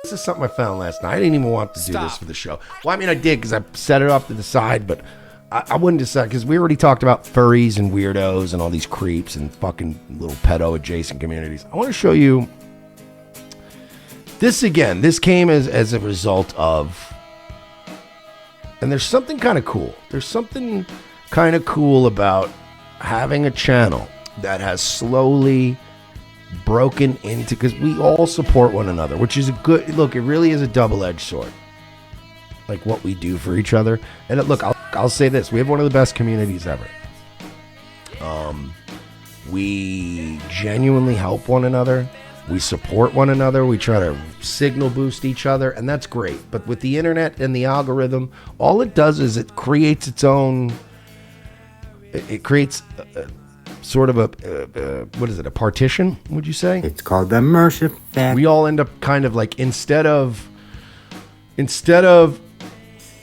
This is something I found last night. I didn't even want to do this for the show. Well, I mean, I did because I set it off to the side, but I wouldn't decide because we already talked about furries and weirdos and all these creeps and fucking little pedo adjacent communities. I want to show you this again. This came as a result of, and there's something kind of cool. There's something kind of cool about having a channel that has slowly broken into, because we all support one another, which is a good look. It really is a double-edged sword, like what we do for each other. And look, I'll say this: we have one of the best communities ever. We genuinely help one another. We support one another. We try to signal boost each other, and that's great. But with the internet and the algorithm, all it does is it creates its own. It creates sort of a what is it? A partition? Would you say? It's called the Mersh Effect. We all end up kind of like instead of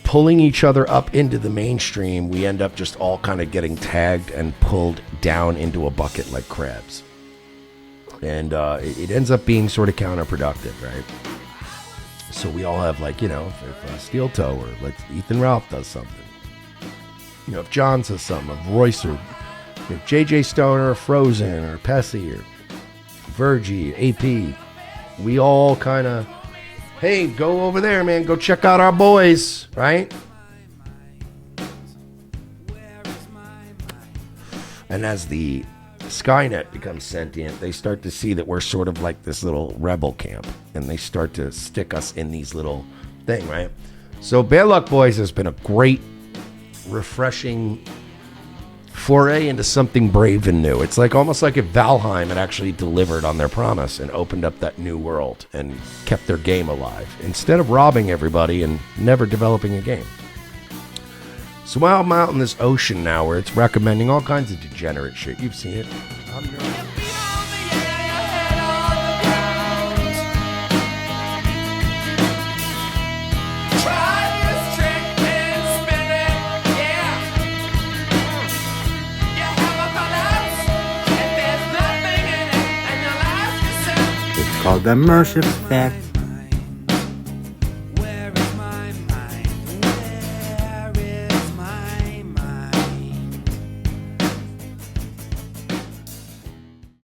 pulling each other up into the mainstream, we end up just all kind of getting tagged and pulled down into a bucket like crabs. And it ends up being sort of counterproductive, right? So we all have, like, you know, if Steel Toe or like Ethan Ralph does something, you know, if John says something, if Royce or if JJ Stoner or Frozen or Pessy or Virgie, AP, we all kind of, hey, go over there, man, go check out our boys, right? And as the Skynet becomes sentient, they start to see that we're sort of like this little rebel camp, and they start to stick us in these little thing, right? So Bad Luck Boys has been a great, refreshing foray into something brave and new. It's like almost like if Valheim had actually delivered on their promise and opened up that new world and kept their game alive instead of robbing everybody and never developing a game. So while I'm out in this ocean now where it's recommending all kinds of degenerate shit, you've seen it. It's called the Mersh Effect.